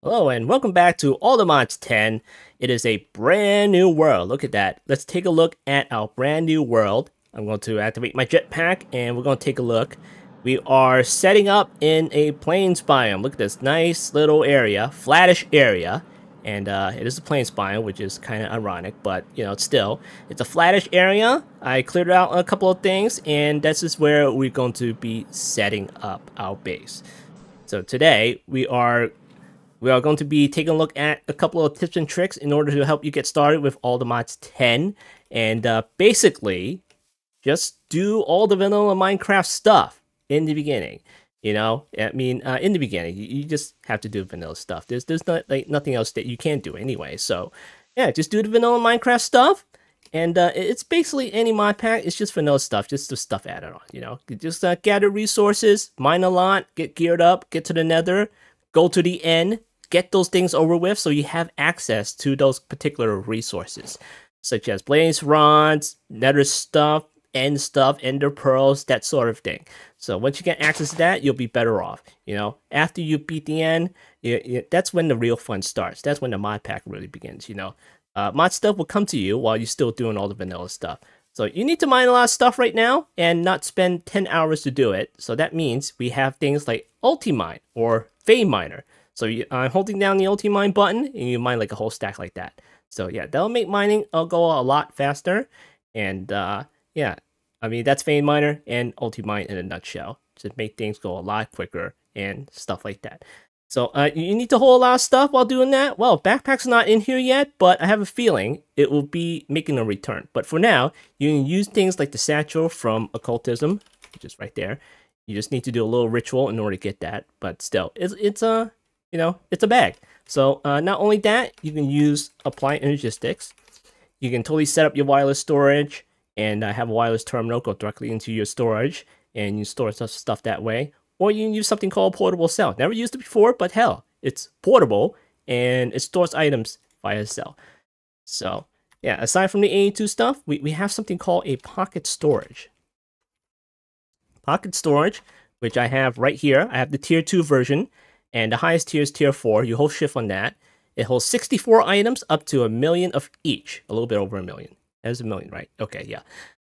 Hello and welcome back to All the Mods 10. It is a brand new world. Look at that. Let's take a look at our brand new world. I'm going to activate my jetpack and we're going to take a look. We are setting up in a plains biome. Look at this nice little area, flattish area. And it is a plains biome, which is kind of ironic, but you know, it's a flattish area. I cleared out a couple of things and this is where we're going to be setting up our base. So today we are going to be taking a look at a couple of tips and tricks in order to help you get started with all the mods 10. And basically, just do all the vanilla Minecraft stuff in the beginning. You know, I mean, in the beginning, you just have to do vanilla stuff. There's not, like, nothing else that you can't do anyway. So, yeah, just do the vanilla Minecraft stuff. And it's basically any mod pack. It's just vanilla stuff, just the stuff added on, you know. You just gather resources, mine a lot, get geared up, get to the nether, go to the end, get those things over with so you have access to those particular resources, such as blaze rods, nether stuff, ender pearls, that sort of thing. So once you get access to that, you'll be better off. You know, after you beat the end, that's when the real fun starts. That's when the mod pack really begins, you know. Mod stuff will come to you while you're still doing all the vanilla stuff. So you need to mine a lot of stuff right now and not spend 10 hours to do it. So that means we have things like Ultimine or Fade Miner. So I'm holding down the Ultimine button and you mine like a whole stack like that. So yeah, that'll make mining go a lot faster. And yeah, I mean, that's Fade Miner and Ultimine in a nutshell. To make things go a lot quicker and stuff like that. So you need to hold a lot of stuff while doing that. Well, Backpack's not in here yet, but I have a feeling it will be making a return. But for now, you can use things like the satchel from Occultism, which is right there. You just need to do a little ritual in order to get that. But still, it's a, you know, it's a bag. So not only that, you can use Apply Energistics. You can totally set up your wireless storage and have a wireless terminal go directly into your storage, and you store stuff that way. Or you can use something called Portable Cell. Never used it before, but hell, it's portable and it stores items via cell. So yeah, aside from the AE2 stuff, we have something called a pocket storage. Pocket storage, which I have right here. I have the tier 2 version, and the highest tier is tier 4. You hold shift on that. It holds 64 items up to 1 million of each. A little bit over 1 million. That's 1 million, right? Okay, yeah.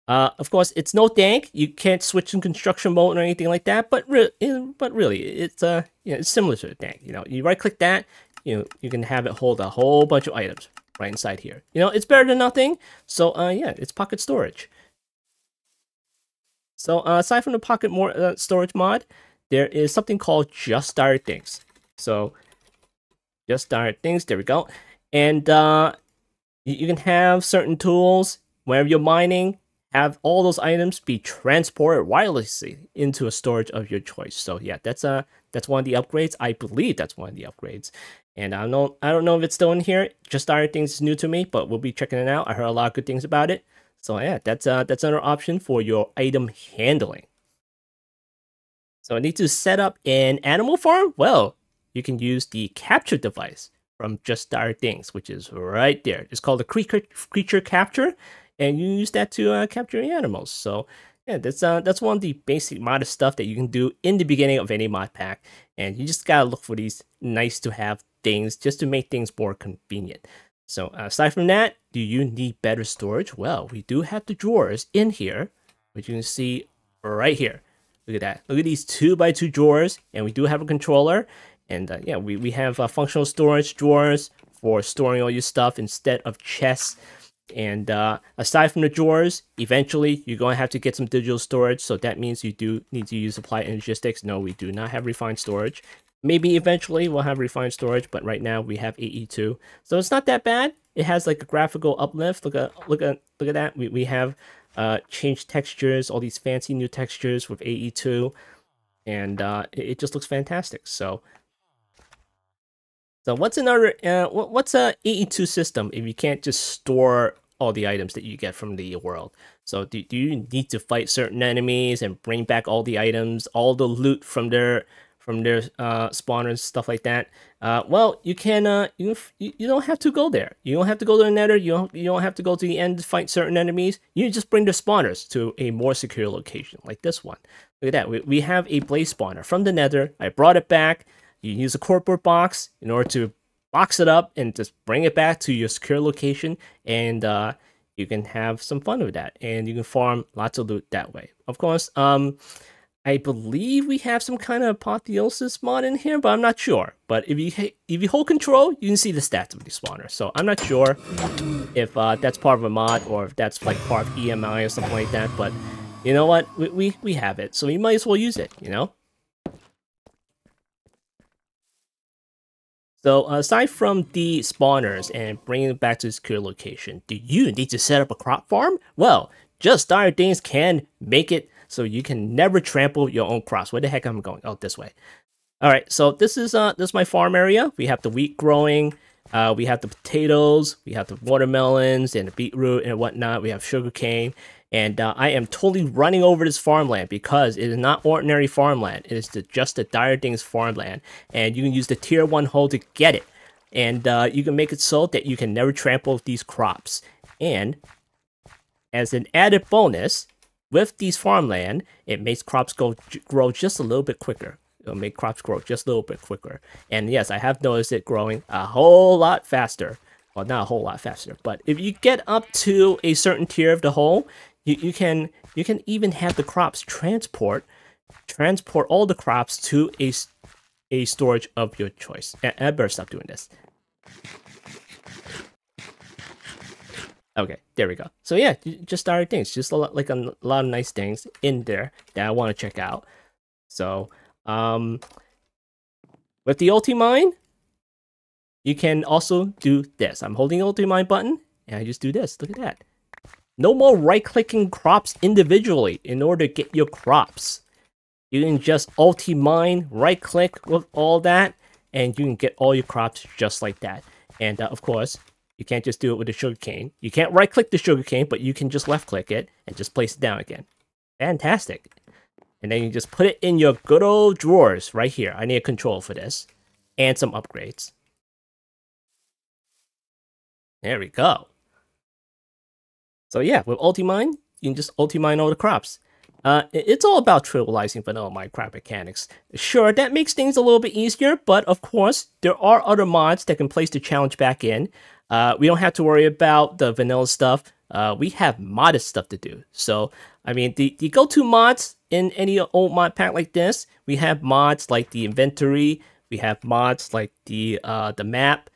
Of course, it's no dank. You can't switch in construction mode or anything like that. But really, it's you know, it's similar to a dank. You know, you right click that, you know, you can have it hold a whole bunch of items right inside here. You know, it's better than nothing. So yeah, it's pocket storage. So aside from the pocket storage mod, there is something called Just Dire Things. So Just Dire Things, there we go. And you can have certain tools wherever you're mining. Have all those items be transported wirelessly into a storage of your choice. So yeah, that's one of the upgrades. I believe that's one of the upgrades. And I don't know if it's still in here. Just Dire Things is new to me, but we'll be checking it out. I heard a lot of good things about it. So yeah, that's another option for your item handling. So I need to set up an animal farm. Well, you can use the capture device from Just Dire Things, which is right there. It's called the creature capture. And you use that to capture animals. So yeah, that's one of the basic mod stuff that you can do in the beginning of any mod pack. And you just gotta look for these nice to have things just to make things more convenient. So aside from that, do you need better storage? Well, we do have the drawers in here, which you can see right here. Look at that. Look at these 2x2 drawers, and we do have a controller. And yeah, we have functional storage drawers for storing all your stuff instead of chests. And aside from the drawers, eventually you're going to have to get some digital storage. So that means you do need to use Apply Energistics. No, we do not have refined storage. Maybe eventually we'll have refined storage, but right now we have AE2. So it's not that bad. It has like a graphical uplift. Look at that. We have changed textures, all these fancy new textures with AE2, and it just looks fantastic. So what's another what's a AE2 system if you can't just store all the items that you get from the world? So do you need to fight certain enemies and bring back all the items, all the loot from their spawners, stuff like that? Well, you can you don't have to go there. You don't have to go to the nether. You don't have to go to the end to fight certain enemies. You just bring the spawners to a more secure location like this one. Look at that. We have a blaze spawner from the nether. I brought it back. You use a cardboard box in order to box it up and just bring it back to your secure location, and you can have some fun with that, and you can farm lots of loot that way. Of course, I believe we have some kind of apotheosis mod in here, but I'm not sure. But if you hold control, you can see the stats of the spawner. So I'm not sure if that's part of a mod or if that's like part of EMI or something like that. But you know what? We have it, so we might as well use it, you know? So aside from the spawners and bringing it back to the secure location, do you need to set up a crop farm? Well, just dire things can make it so you can never trample your own crops. Where the heck am I going? Oh, this way. All right, so this is my farm area. We have the wheat growing, we have the potatoes, we have the watermelons and the beetroot and whatnot. We have sugarcane, and I am totally running over this farmland because it is not ordinary farmland. It is just the Dire Things farmland, and you can use the tier 1 hole to get it, and you can make it so that you can never trample these crops. And as an added bonus, with these farmland, it makes crops grow just a little bit quicker. It'll make crops grow just a little bit quicker. And yes, I have noticed it growing a whole lot faster. Well, not a whole lot faster, but if you get up to a certain tier of the hole, you can even have the crops transport all the crops to a storage of your choice. And I better stop doing this. Okay, there we go. So yeah, just started things, just a lot of nice things in there that I want to check out. So with the ulti mine, you can also do this. I'm holding the ulti mine button, and I just do this. Look at that. No more right-clicking crops individually in order to get your crops. You can just ulti mine, right-click with all that, and you can get all your crops just like that. And of course, you can't just do it with the sugarcane. You can't right-click the sugarcane, but you can just left-click it and just place it down again. Fantastic. And then you just put it in your good old drawers right here. I need a control for this. And some upgrades. There we go. So yeah, with Ultimine, you can just Ultimine all the crops. It's all about trivializing vanilla Minecraft mechanics. Sure, that makes things a little bit easier, but of course, there are other mods that can place the challenge back in. We don't have to worry about the vanilla stuff. We have modded stuff to do. So, I mean, the go-to mods in any old mod pack like this, we have mods like the inventory, we have mods like the map.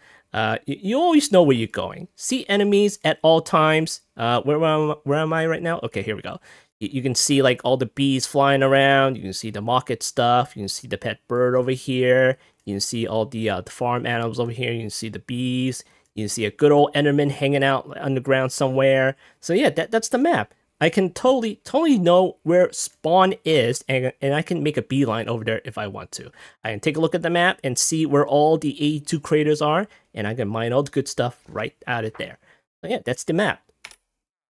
You always know where you're going. See enemies at all times. Where am I right now? Okay, here we go. You can see like all the bees flying around. You can see the market stuff. You can see the pet bird over here. You can see all the farm animals over here. You can see the bees. You can see a good old Enderman hanging out underground somewhere. So yeah, that's the map. I can totally know where spawn is, and I can make a beeline over there if I want to. I can take a look at the map and see where all the 82 craters are, and I can mine all the good stuff right out of there. So yeah, that's the map.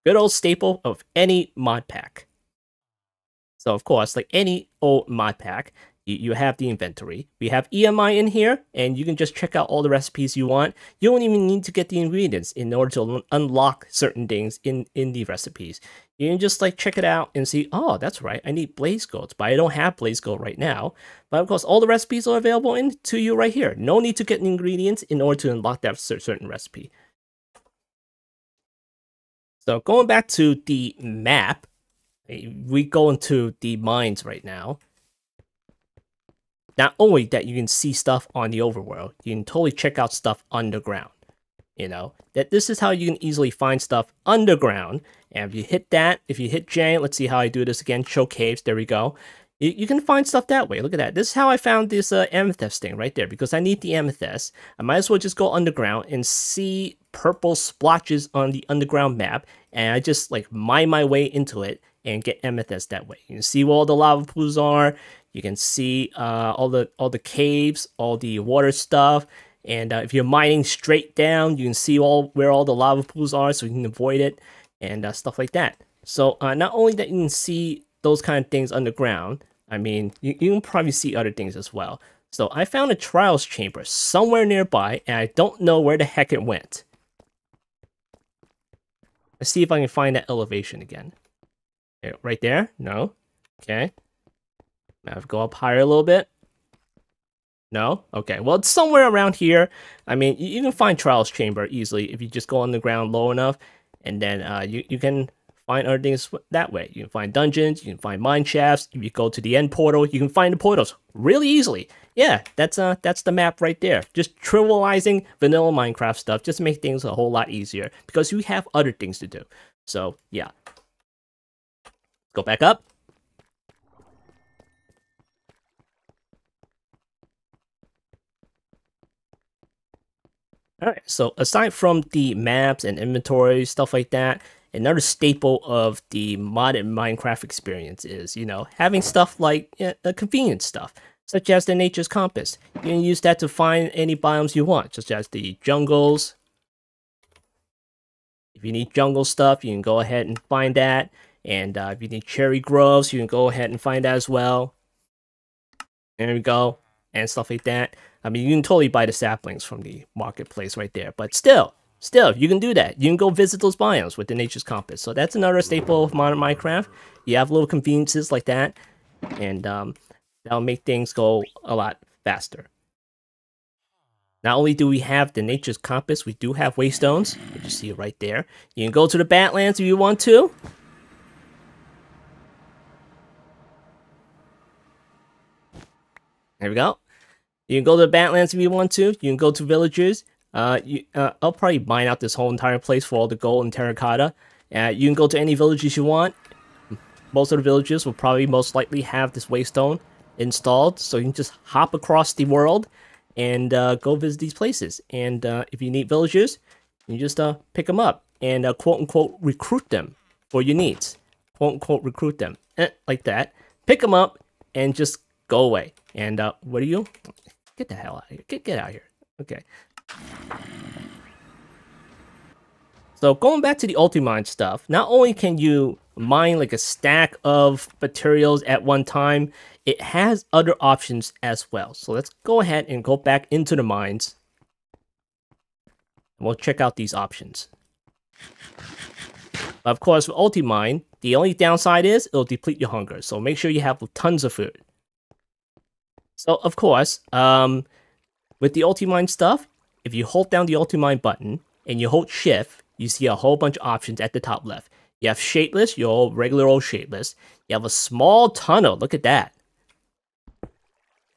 Good old staple of any mod pack. So of course, like any old mod pack, you have the inventory. We have EMI in here, and you can just check out all the recipes you want. You don't even need to get the ingredients in order to unlock certain things in the recipes. You can just like check it out and see, oh, that's right, I need blaze golds, but I don't have blaze gold right now. But of course, all the recipes are available to you right here. No need to get ingredients in order to unlock that certain recipe. So going back to the map, we go into the mines right now. Not only that you can see stuff on the overworld, you can totally check out stuff underground. You know, that this is how you can easily find stuff underground. And if you hit that, if you hit J, let's see how I do this again, show caves, there we go. You can find stuff that way. Look at that. This is how I found this amethyst thing right there, because I need the amethyst. I might as well just go underground and see purple splotches on the underground map, and I just like mine my way into it and get amethyst that way. You can see where all the lava pools are. You can see all the caves, all the water stuff, and if you're mining straight down, you can see where all the lava pools are, so you can avoid it and stuff like that. So not only that you can see those kind of things underground, I mean, you can probably see other things as well. So I found a trials chamber somewhere nearby, and I don't know where the heck it went. Let's see if I can find that elevation again. Right there? No. Okay. Now go up higher a little bit. No? Okay. Well, it's somewhere around here. I mean, you can find Trials Chamber easily if you just go on the ground low enough, and then you can find other things that way. You can find dungeons, you can find mine shafts. If you go to the end portal, you can find the portals really easily. Yeah, that's the map right there. Just trivializing vanilla Minecraft stuff just to make things a whole lot easier because you have other things to do. So yeah, go back up. All right, so aside from the maps and inventory, stuff like that, another staple of the modded Minecraft experience is, having stuff like convenience stuff, such as the Nature's Compass. You can use that to find any biomes you want, such as the jungles. If you need jungle stuff, you can go ahead and find that. And if you need cherry groves, you can go ahead and find that as well. There we go, and stuff like that. I mean, you can totally buy the saplings from the marketplace right there, but still, you can do that. You can go visit those biomes with the Nature's Compass. So that's another staple of modern Minecraft. You have little conveniences like that, and that'll make things go a lot faster. Not only do we have the Nature's Compass, we do have waystones, which you see right there. You can go to the Badlands if you want to. There we go. You can go to the Badlands if you want to. You can go to villages. I'll probably mine out this whole entire place for all the gold and terracotta. You can go to any villages you want. Most of the villages will probably most likely have this waystone installed, so you can just hop across the world and go visit these places. And if you need villagers, you just pick them up and quote-unquote recruit them for your needs. Quote-unquote recruit them. Like that. Pick them up and just go away. And what are you? Get the hell out of here. Get out of here. Okay. So going back to the Ultimine stuff, not only can you mine like a stack of materials at one time, it has other options as well. So let's go ahead and go back into the mines. And we'll check out these options. Of course, with Ultimine, the only downside is it'll deplete your hunger. So make sure you have tons of food. So, of course, with the Ultimine stuff, if you hold down the Ultimine button and you hold shift, you see a whole bunch of options at the top left. You have shapeless, your regular old shapeless. You have a small tunnel. Look at that. There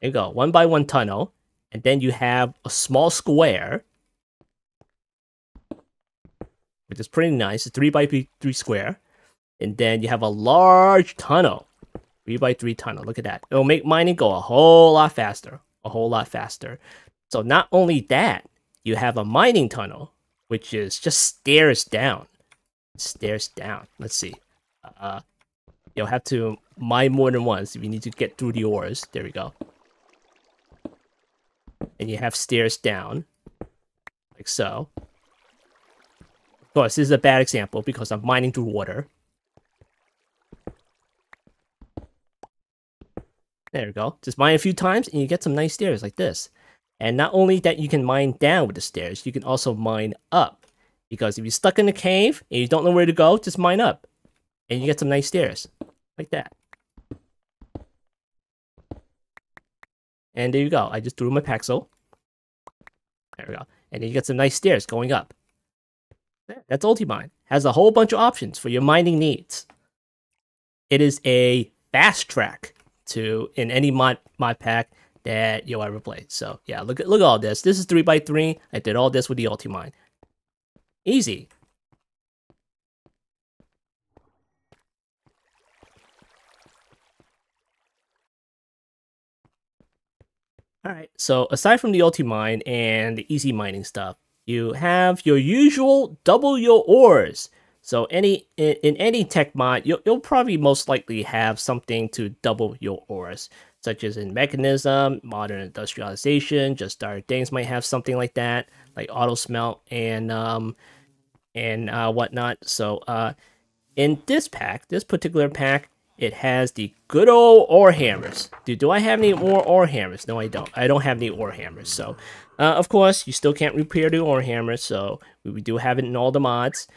you go. 1x1 tunnel. And then you have a small square, which is pretty nice. It's 3x3 square. And then you have a large tunnel. 3x3 tunnel. Look at that. It'll make mining go a whole lot faster. A whole lot faster. So not only that, you have a mining tunnel, which is just stairs down. Stairs down. Let's see. You'll have to mine more than once if you need to get through the ores. There we go. And you have stairs down. Like so. Of course, this is a bad example because I'm mining through water. There we go. Just mine a few times and you get some nice stairs like this. And not only that you can mine down with the stairs, you can also mine up. Because if you're stuck in a cave and you don't know where to go, just mine up. And you get some nice stairs. Like that. And there you go. I just threw my pixel. There we go. And then you get some nice stairs going up. That's Ultimine. Has a whole bunch of options for your mining needs. It is a fast track to in any mod pack that you'll ever play. So yeah, look at all this. This is 3x3. I did all this with the Ultimine. Easy. Alright, so aside from the Ultimine and the easy mining stuff, you have your usual double your ores. So in any tech mod, you'll probably most likely have something to double your ores, such as in Mechanism, Modern Industrialization, Just Started Things might have something like that, like Auto Smelt and whatnot. So in this pack, this particular pack, it has the good old ore hammers. Do I have any more ore hammers? No, I don't. I don't have any ore hammers. So, of course, you still can't repair the ore hammers. So we do have it in all the mods.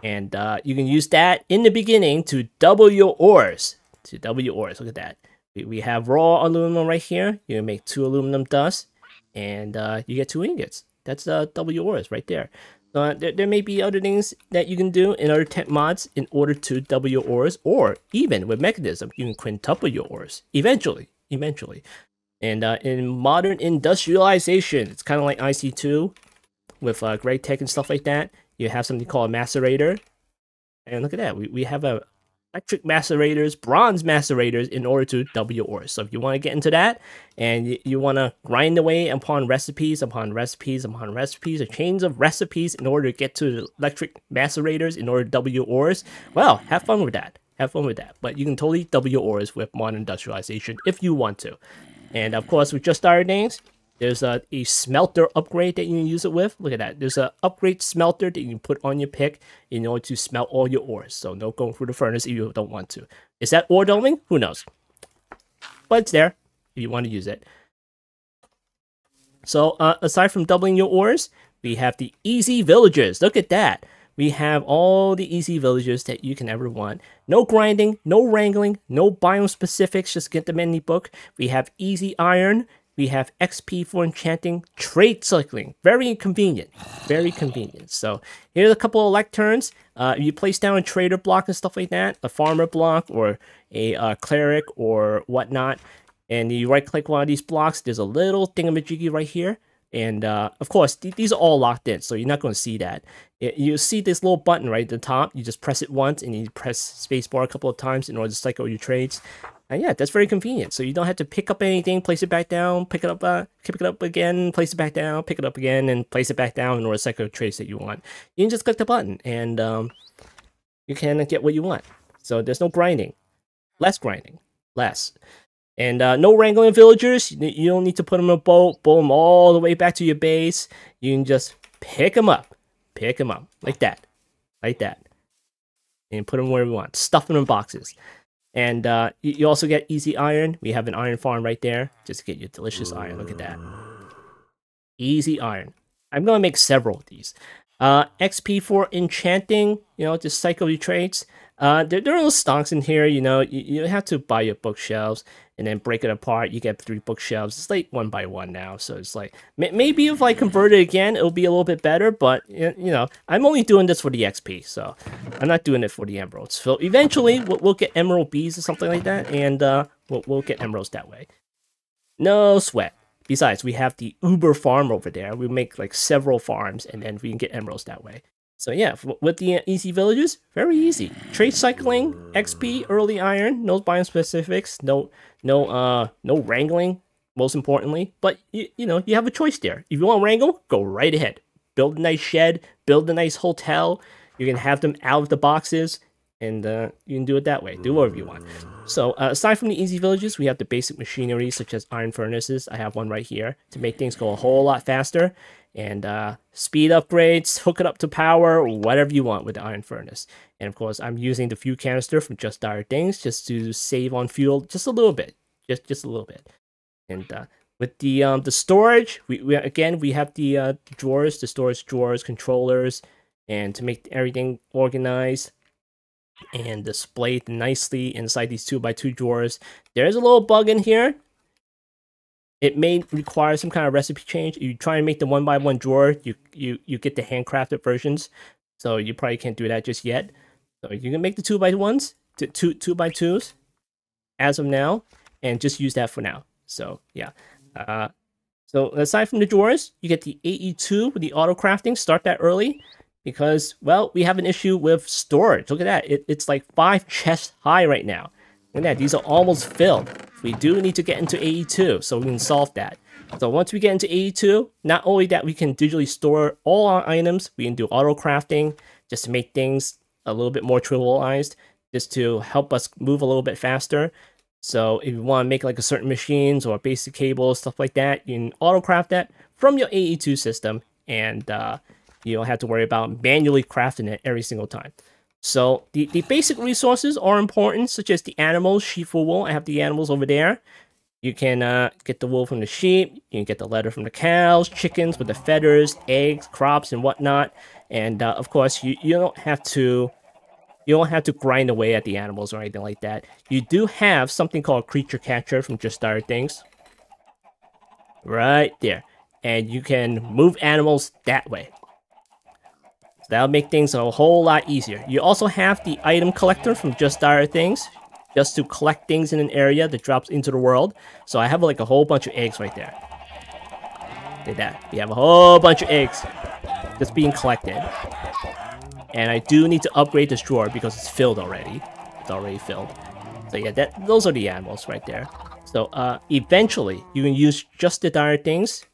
And you can use that in the beginning to double your ores. Look at that. We have raw aluminum right here. You make 2 aluminum dust, and you get 2 ingots. That's W ores right there. There may be other things that you can do in other tech mods in order to double your ores, or even with mechanism, you can quintuple your ores eventually. And in modern industrialization, it's kind of like IC2 with Great Tech and stuff like that. You have something called a macerator, and look at that. We have a electric macerators, bronze macerators in order to double your ores. So if you want to get into that and you want to grind away upon recipes, or chains of recipes in order to get to electric macerators in order to double your ores, well, have fun with that. But you can totally double your ores with modern industrialization if you want to. And of course, with just starter things, there's a smelter upgrade that you can use it with. Look at that. There's an upgrade smelter that you can put on your pick in order to smelt all your ores. So no going through the furnace if you don't want to. Is that ore doming? Who knows? But it's there if you want to use it. So aside from doubling your ores, we have the easy villagers. Look at that. We have all the easy villagers that you can ever want. No grinding, no wrangling, no biome specifics. Just get them in the book. We have easy iron. We have XP for enchanting, trade cycling. Very convenient. So here's a couple of lecterns. You place down a trader block and stuff like that, a farmer block or a cleric or whatnot, and you right click one of these blocks. There's a little thingamajiggy right here. And of course, these are all locked in, so you're not going to see that. You see this little button right at the top. You just press it once, and you press spacebar a couple of times in order to cycle your trades. And yeah, that's very convenient. So you don't have to pick up anything, place it back down, pick it up again, place it back down, pick it up again, and place it back down in order to cycle the trades that you want. You can just click the button, and you can get what you want. So there's no grinding. Less grinding. And no wrangling villagers. You don't need to put them in a boat, bowl them all the way back to your base. You can just pick them up. Like that. And put them where we want. Stuff them in boxes. And you also get easy iron. We have an iron farm right there. Just to get you delicious iron. Look at that. Easy iron. I'm going to make several of these. XP for enchanting. Just cycle your trades. There are little stonks in here. You have to buy your bookshelves and then break it apart. You get 3 bookshelves. It's like 1 by 1 now. So it's like, maybe if I convert it again, it'll be a little bit better. But, I'm only doing this for the XP. So I'm not doing it for the emeralds. So eventually, we'll get emerald bees or something like that. And we'll get emeralds that way. No sweat. Besides, we have the Uber farm over there. We make like several farms and then we can get emeralds that way. So yeah, with the easy villages, very easy. Trade cycling, XP, early iron, no biome specifics, no wrangling, most importantly. But you have a choice there. If you want to wrangle, go right ahead. Build a nice shed, build a nice hotel. You can have them out of the boxes, and you can do it that way. Do whatever you want. So aside from the easy villages, we have the basic machinery such as iron furnaces. I have one right here to make things go a whole lot faster. And speed upgrades, hook it up to power, whatever you want with the iron furnace. And of course, I'm using the fuel canister from Just Dire Things just to save on fuel just a little bit, just a little bit. And with the storage, we have the drawers, the storage drawers, controllers, and to make everything organized and displayed nicely inside these 2x2 drawers. There's a little bug in here. It may require some kind of recipe change. You try and make the 1x1 drawer, you get the handcrafted versions. So you probably can't do that just yet. So you can make the 2x1s, 2x2s as of now, and just use that for now. So yeah. So aside from the drawers, you get the AE2 with the auto crafting. Start that early because, well, we have an issue with storage. Look at that. It's like 5 chests high right now. Look at that. These are almost filled. We do need to get into AE2, so we can solve that. So once we get into AE2, not only that we can digitally store all our items, we can do auto crafting just to make things a little bit more trivialized, just to help us move a little bit faster. So if you want to make like a certain machines or basic cables, stuff like that, you can auto craft that from your AE2 system, and you don't have to worry about manually crafting it every single time. So the basic resources are important, such as the animals, sheep for wool. I have the animals over there. You can get the wool from the sheep. You can get the leather from the cows, chickens with the feathers, eggs, crops, and whatnot. And of course, you don't have to You don't have to grind away at the animals or anything like that. You do have something called Creature Catcher from Just Started Things. Right there. And you can move animals that way. So that'll make things a whole lot easier. You also have the item collector from Just Started Things, just to collect things in an area that drops into the world. So I have like a whole bunch of eggs right there. Like that. We have a whole bunch of eggs just being collected. And I do need to upgrade this drawer because it's filled already. It's already filled. So yeah, those are the animals right there. So eventually, you can use Just the Dire Things.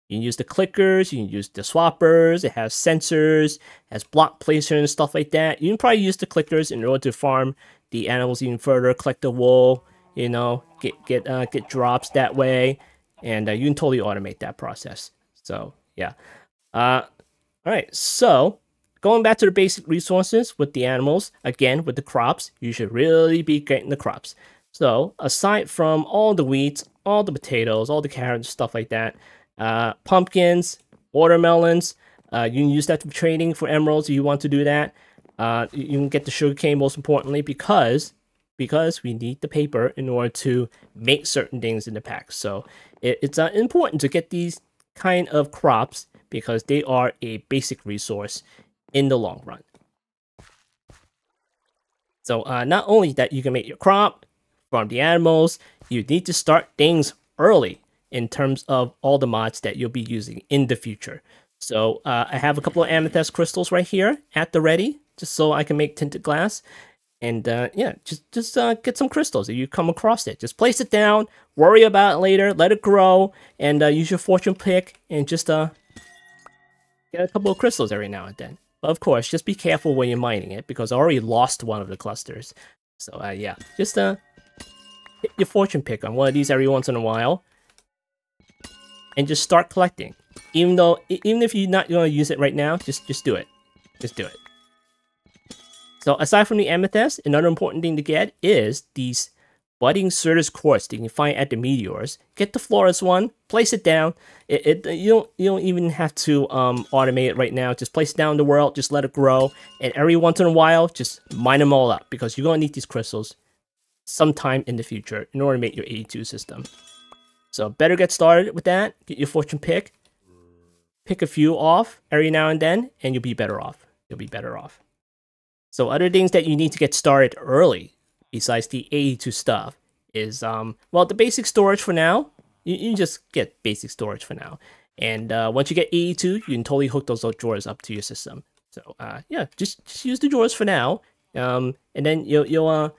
You can use the clickers, you can use the swappers, it has sensors, it has block placers and stuff like that. You can probably use the clickers in order to farm the animals even further, collect the wool, you know, get drops that way. And you can totally automate that process. So, yeah. Alright, so going back to the basic resources with the animals, again, with the crops, you should really be getting the crops. So, aside from all the wheat, all the potatoes, all the carrots, stuff like that, pumpkins, watermelons, you can use that for trading for emeralds if you want to do that. You can get the sugarcane most importantly because we need the paper in order to make certain things in the pack. So it's important to get these kind of crops because they are a basic resource in the long run. So not only that you can make your crop from the animals, you need to start things early in terms of all the mods that you'll be using in the future. So I have a couple of amethyst crystals right here at the ready, just so I can make tinted glass. And yeah, just get some crystals if you come across it. Just place it down, worry about it later, let it grow, and use your fortune pick, and just get a couple of crystals every now and then. But of course, just be careful when you're mining it, because I already lost one of the clusters. So yeah, just hit your fortune pick on one of these every once in a while. And just start collecting. Even if you're not going to use it right now, just do it. Just do it. So aside from the amethyst, another important thing to get is these budding Certus quartz that you can find at the meteors. Get the florist one, place it down. You don't even have to automate it right now. Just place it down in the world, just let it grow, and every once in a while, just mine them all up because you're gonna need these crystals sometime in the future in order to make your 82 system. So better get started with that. Get your fortune pick. Pick a few off every now and then, and you'll be better off. You'll be better off. So other things that you need to get started early, besides the 82 stuff, is, well, the basic storage for now. You just get basic storage for now. And once you get 82, you can totally hook those drawers up to your system. So yeah, just use the drawers for now, and then you'll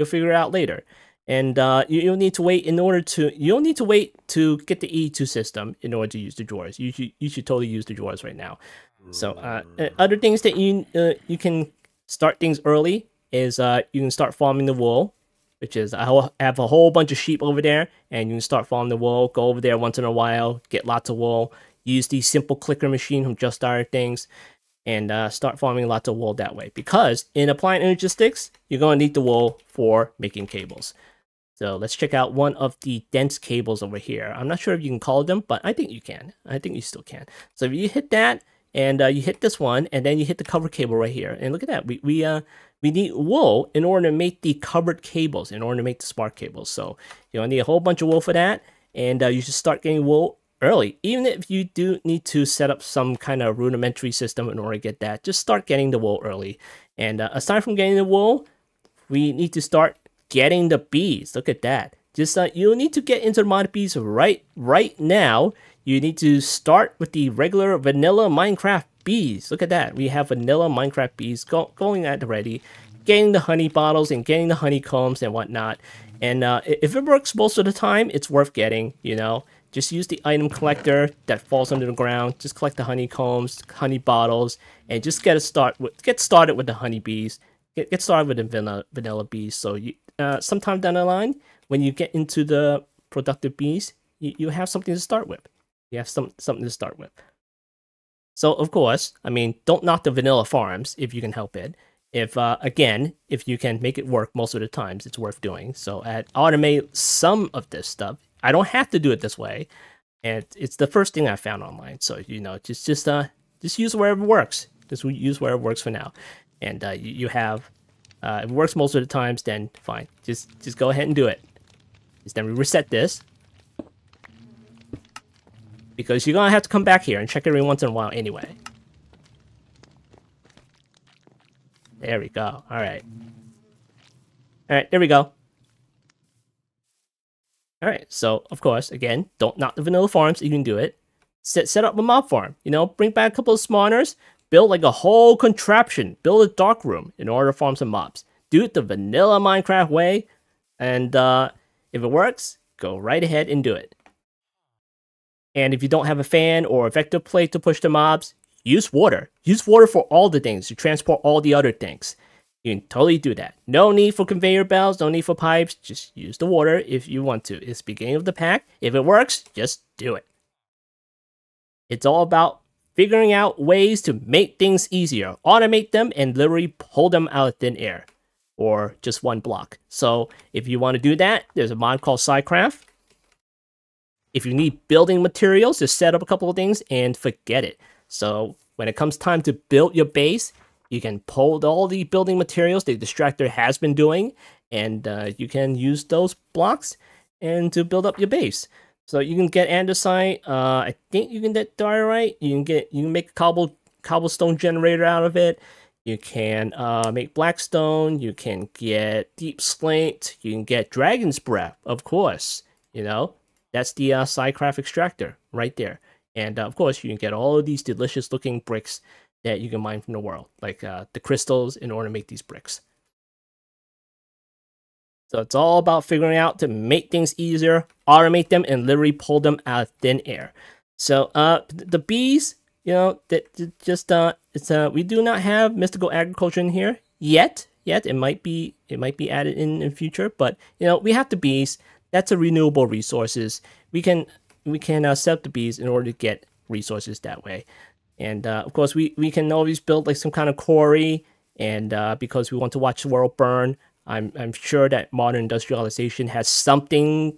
figure it out later. And you don't need to wait you don't need to wait to get the E2 system in order to use the drawers. You should totally use the drawers right now. So other things that you can start things early is you can start farming the wool, which is I have a whole bunch of sheep over there, and you can start farming the wool. Go over there once in a while, get lots of wool. Use the simple clicker machine from Just Started Things, and start farming lots of wool that way. Because in Applied Energistics, you're going to need the wool for making cables. So let's check out one of the dense cables over here. I'm not sure if you can call them, but I think you can. I think you still can. So if you hit that, and you hit this one, and then you hit the cover cable right here. And look at that. We need wool in order to make the covered cables, in order to make the spark cables. So you're going to need a whole bunch of wool for that. And you should start getting wool early. Even if you do need to set up some kind of rudimentary system in order to get that, just start getting the wool early. And aside from getting the wool, we need to start getting the bees. Look at that. Just you need to get into the mod bees right now. You need to start with the regular vanilla Minecraft bees. Look at that. We have vanilla Minecraft bees going at the ready, getting the honey bottles and getting the honeycombs and whatnot. And if it works most of the time, it's worth getting, you know. Just use the item collector that falls under the ground. Just collect the honeycombs, honey bottles, and just get started with the honeybees. Get started with the vanilla bees. So you, sometime down the line, when you get into the productive bees, you have something to start with. You have something to start with. So of course, I mean, don't knock the vanilla farms if you can help it. If again, if you can make it work most of the times, it's worth doing. So automate some of this stuff. I don't have to do it this way, and it's the first thing I found online. So you know, just use wherever works. Just use wherever works for now. And you have If it works most of the times, then fine. Just go ahead and do it. Just then we reset this. Because you're gonna have to come back here and check every once in a while anyway. There we go. Alright. Alright, there we go. Alright, so of course, again, don't knock the vanilla farms, you can do it. Set up a mob farm, you know, bring back a couple of spawners, build like a whole contraption, build a dark room in order to farm some mobs. Do it the vanilla Minecraft way, and if it works, go right ahead and do it. And if you don't have a fan or a vector plate to push the mobs, use water. Use water for all the things to transport all the other things. You can totally do that. No need for conveyor belts, no need for pipes. Just use the water if you want to. It's the beginning of the pack. If it works, just do it. It's all about figuring out ways to make things easier. Automate them and literally pull them out of thin air. Or just one block. So if you want to do that, there's a mod called Autocraft. If you need building materials, just set up a couple of things and forget it. So when it comes time to build your base, you can pull all the building materials the Distractor has been doing, and you can use those blocks and to build up your base. So you can get andesite. I think you can get diorite. You can make a cobblestone generator out of it. You can make blackstone. You can get deep slate. You can get dragon's breath, of course. You know. That's the Autocraft extractor right there. And of course, you can get all of these delicious looking bricks that you can mine from the world, like the crystals in order to make these bricks. So it's all about figuring out to make things easier, automate them, and literally pull them out of thin air. So the bees, you know, we do not have mystical agriculture in here yet. It might be added in the future, but you know, we have the bees. That's a renewable resources. We can set up the bees in order to get resources that way. And of course, we can always build like some kind of quarry. And because we want to watch the world burn, I'm sure that modern industrialization has something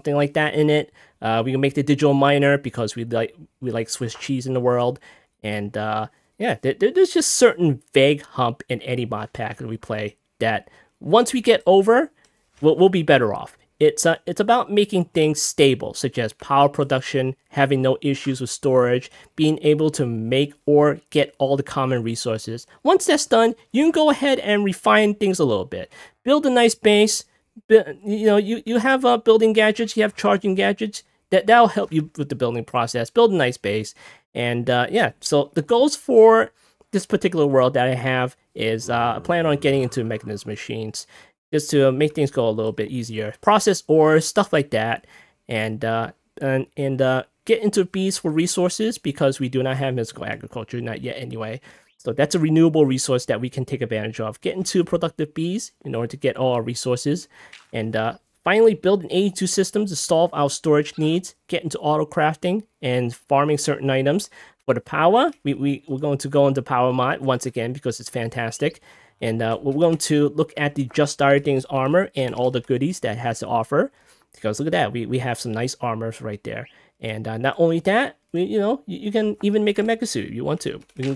like that in it. We can make the digital miner because we like Swiss cheese in the world. And yeah, there's just certain vague hump in any mod pack that we play that once we get over, we'll be better off. It's about making things stable, such as power production, having no issues with storage, being able to make or get all the common resources. Once that's done, you can go ahead and refine things a little bit. Build a nice base. You know, you have building gadgets, you have charging gadgets. That'll help you with the building process. Build a nice base. And yeah, so the goals for this particular world that I have is I plan on getting into mechanism machines. Just to make things go a little bit easier. Process ores, stuff like that, and get into bees for resources because we do not have mystical agriculture, not yet anyway. So that's a renewable resource that we can take advantage of. Get into productive bees in order to get all our resources, and finally build an 82 system to solve our storage needs. Get into auto crafting and farming certain items. For the power, we're going to go into power mod once again because it's fantastic. And we're going to look at the Just Dire Things armor and all the goodies that it has to offer. Because look at that, we have some nice armors right there. And not only that, you can even make a mecha suit if you want to. We can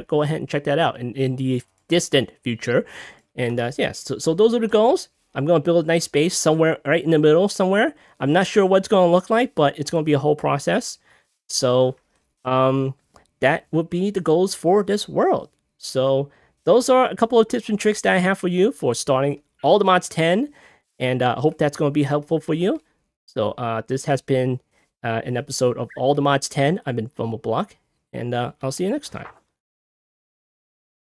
go ahead and check that out in the distant future. And yeah, so those are the goals. I'm going to build a nice base somewhere right in the middle somewhere. I'm not sure what it's going to look like, but it's going to be a whole process. So that would be the goals for this world. So those are a couple of tips and tricks that I have for you for starting all the mods 10, and I hope that's going to be helpful for you. So this has been an episode of All the Mods 10. I've been FumbleBlock, and I'll see you next time.